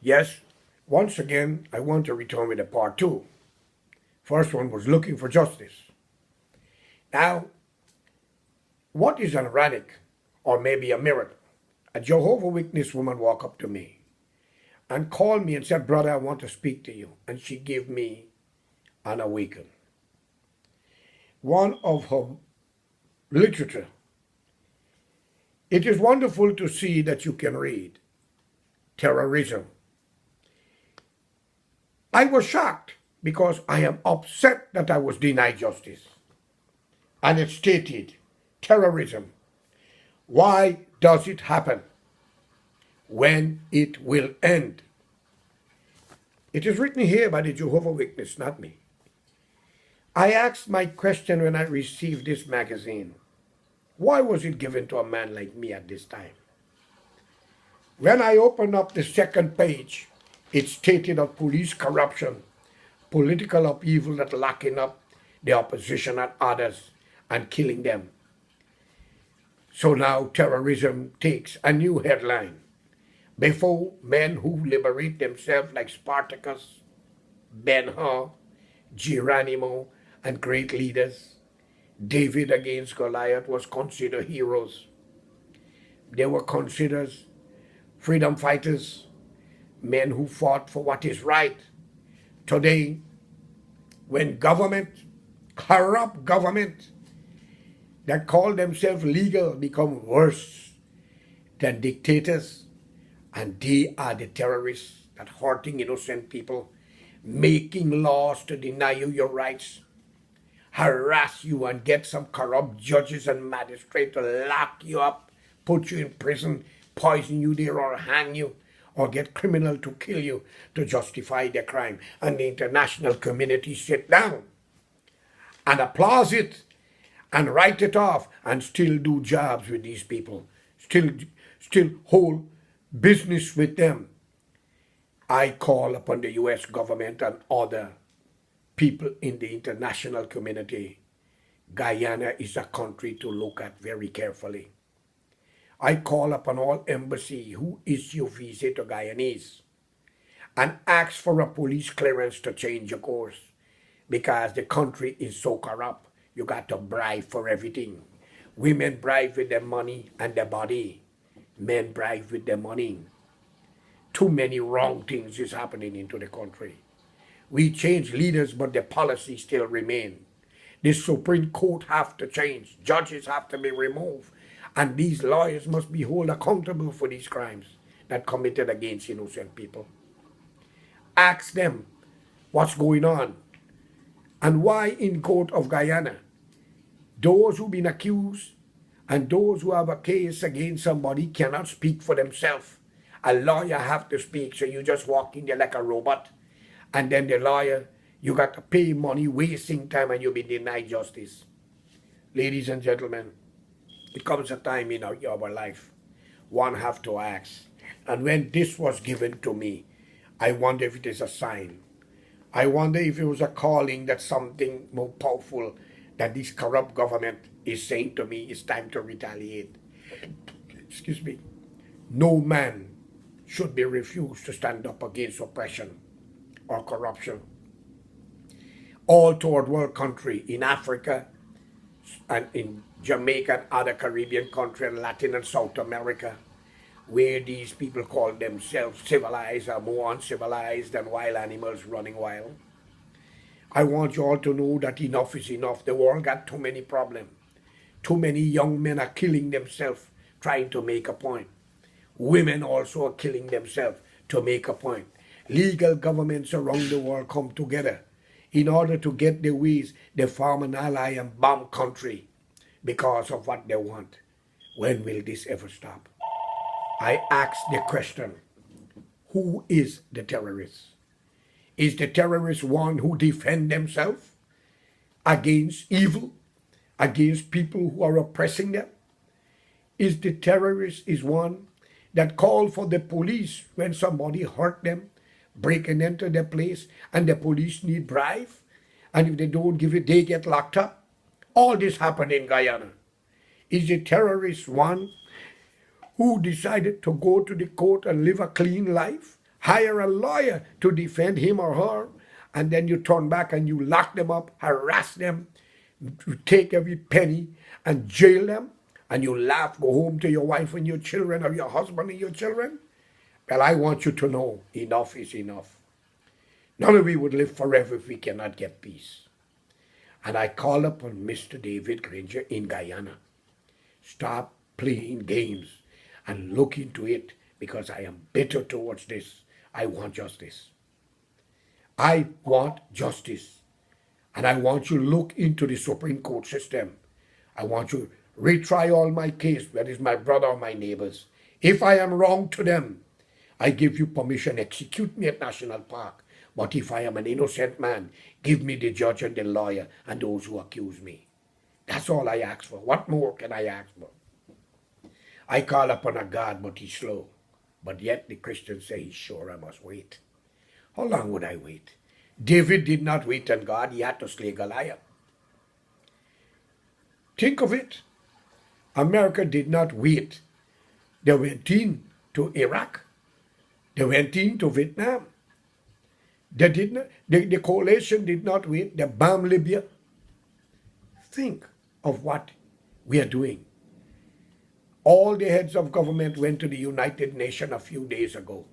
Yes, once again, I want to return with a part two. First one was looking for justice. Now, what is ironic, or maybe a miracle? A Jehovah Witness woman walked up to me and called me and said, "Brother, I want to speak to you." And she gave me an awakening. One of her literature. It is wonderful to see that you can read terrorism. I was shocked because I am upset that I was denied justice. And it stated terrorism. Why does it happen? When it will end? It is written here by the Jehovah Witness, not me. I asked my question when I received this magazine. Why was it given to a man like me at this time? When I opened up the second page, it stated of police corruption, political upheaval that locking up the opposition and others and killing them. So now terrorism takes a new headline. Before, men who liberate themselves like Spartacus, Ben-Hur, Geronimo, and great leaders, David against Goliath was considered heroes. They were considered freedom fighters, men who fought for what is right. Today, when government, corrupt government, that call themselves legal become worse than dictators, and they are the terrorists that hurting innocent people, making laws to deny you your rights, harass you and get some corrupt judges and magistrates to lock you up, put you in prison, poison you there or hang you, or get criminal to kill you to justify their crime. And the international community sit down and applause it and write it off and still do jobs with these people, still hold business with them. I call upon the U.S. government and other people in the international community. Guyana is a country to look at very carefully. I call upon all embassy who issue visa to Guyanese and ask for a police clearance to change your course because the country is so corrupt. You got to bribe for everything. Women bribe with their money and their body. Men bribe with their money. Too many wrong things is happening into the country. We change leaders, but the policies still remain. The Supreme Court have to change. Judges have to be removed. And these lawyers must be held accountable for these crimes that committed against innocent people. Ask them what's going on and why in court of Guyana, those who've been accused and those who have a case against somebody cannot speak for themselves. A lawyer have to speak, so you just walk in there like a robot. And then the lawyer, you got to pay money, wasting time, and you'll be denied justice. Ladies and gentlemen, it comes a time in our life, one have to ask. And when this was given to me, I wonder if it is a sign. I wonder if it was a calling that something more powerful that this corrupt government is saying to me, it's time to retaliate. Excuse me. No man should be refused to stand up against oppression or corruption. All third world country in Africa and in Jamaica and other Caribbean countries, Latin and South America, where these people call themselves civilized are more uncivilized than wild animals running wild. I want you all to know that enough is enough. The world got too many problems. Too many young men are killing themselves trying to make a point. Women also are killing themselves to make a point. Legal governments around the world come together in order to get their ways. They form an ally and bomb country because of what they want. When will this ever stop? I ask the question, who is the terrorist? Is the terrorist one who defend themselves against evil, against people who are oppressing them? Is the terrorist is one that call for the police when somebody hurt them, break and enter their place, and the police need bribe, and if they don't give it, they get locked up? All this happened in Guyana. Is the terrorist one who decided to go to the court and live a clean life, hire a lawyer to defend him or her, and then you turn back and you lock them up, harass them, you take every penny and jail them, and you laugh, go home to your wife and your children, or your husband and your children. Well, I want you to know enough is enough. None of we would live forever if we cannot get peace. And I call upon Mr. David Granger in Guyana. Stop playing games and look into it, because I am bitter towards this. I want justice. I want justice. And I want you to look into the Supreme Court system. I want you to retry all my case, whether it's my brother or my neighbors. If I am wrong to them, I give you permission, execute me at National Park. But if I am an innocent man, give me the judge and the lawyer and those who accuse me. That's all I ask for. What more can I ask for? I call upon a God, but he's slow. But yet the Christians say he's sure, I must wait. How long would I wait? David did not wait on God. He had to slay Goliath. Think of it. America did not wait. They went in to Iraq. They went into Vietnam. They did not, the coalition did not wait. They bombed Libya. Think of what we are doing. All the heads of government went to the United Nations a few days ago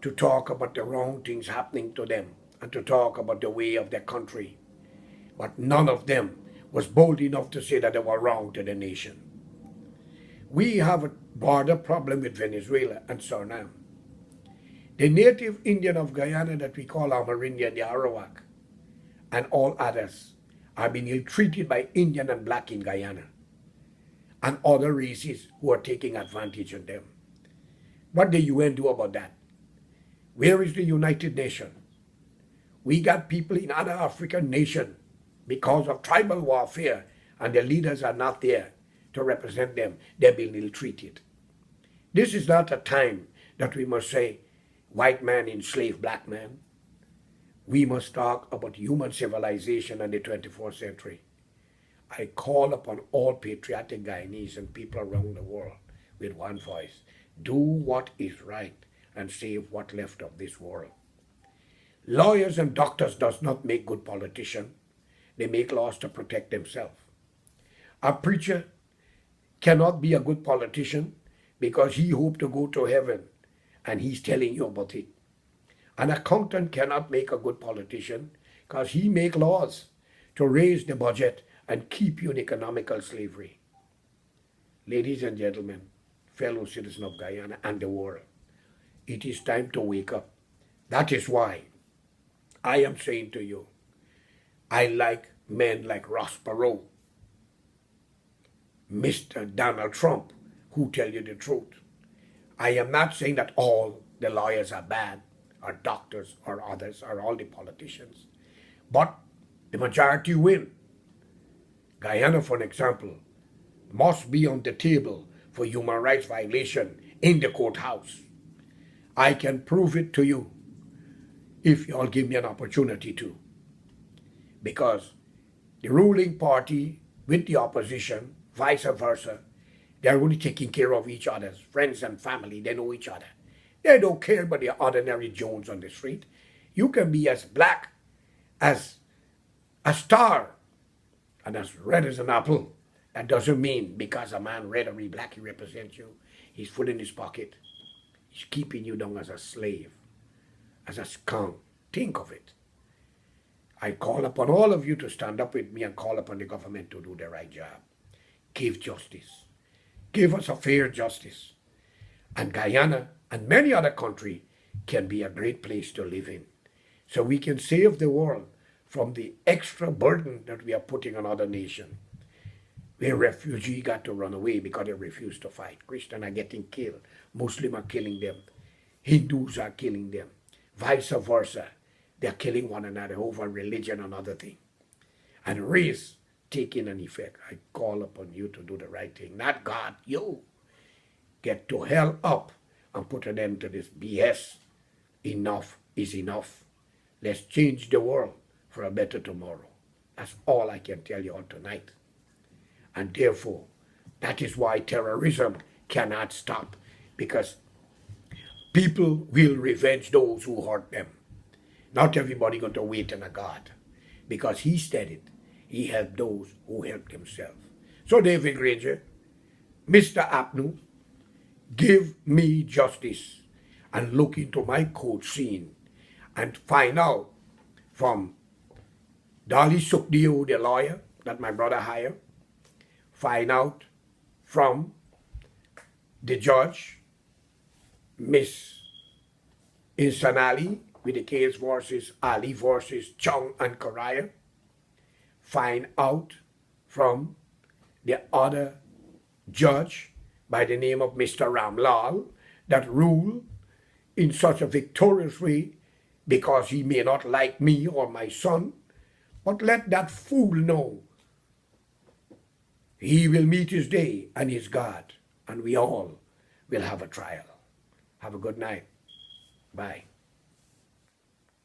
to talk about the wrong things happening to them and to talk about the way of their country. But none of them was bold enough to say that they were wrong to the nation. We have a border problem with Venezuela and Suriname. The native Indian of Guyana that we call Amerindian, the Arawak, and all others are being ill-treated by Indian and black in Guyana, and other races who are taking advantage of them. What the UN do about that? Where is the United Nations? We got people in other African nations because of tribal warfare, and the leaders are not there to represent them. They're being ill-treated. This is not a time that we must say, white man enslaved black man. We must talk about human civilization in the 24th century. I call upon all patriotic Guyanese and people around the world with one voice. Do what is right and save what left of this world. Lawyers and doctors does not make good politicians. They make laws to protect themselves. A preacher cannot be a good politician because he hopes to go to heaven and he's telling you about it. An accountant cannot make a good politician because he make laws to raise the budget and keep you in economical slavery. Ladies and gentlemen, fellow citizens of Guyana and the world, it is time to wake up. That is why I am saying to you, I like men like Ross Perot, Mr. Donald Trump, who tell you the truth. I am not saying that all the lawyers are bad, or doctors, or others, or all the politicians. But the majority win. Guyana, for example, must be on the table for human rights violation in the courthouse. I can prove it to you if you all give me an opportunity to. Because the ruling party with the opposition, vice versa, they're only taking care of each other's friends and family. They know each other. They don't care about the ordinary Jones on the street. You can be as black as a star and as red as an apple. That doesn't mean because a man red or black, he represents you. He's full in his pocket. He's keeping you down as a slave, as a skunk. Think of it. I call upon all of you to stand up with me and call upon the government to do the right job. Give justice. Give us a fair justice. And Guyana and many other countries can be a great place to live in. So we can save the world from the extra burden that we are putting on other nations. Where refugees got to run away because they refuse to fight. Christians are getting killed. Muslims are killing them. Hindus are killing them. Vice versa. They're killing one another over religion and other things. And race taking an effect. I call upon you to do the right thing. Not God, you. Get to hell up and put an end to this BS. Enough is enough. Let's change the world for a better tomorrow. That's all I can tell you all tonight. And therefore, that is why terrorism cannot stop. Because People will revenge those who hurt them. Not everybody going to wait on a God, because he said it. He helped those who helped themselves. So David Granger, Mr. Apnu, give me justice and look into my court scene and find out from Dolly Sukdio, the lawyer that my brother hired, find out from the judge, Miss Insanali, with the case versus Ali versus Chung and Karaya, find out from the other judge by the name of Mr. Ramlal that ruled in such a victorious way because he may not like me or my son, but let that fool know he will meet his day and his God, and we all will have a trial. Have a good night. Bye.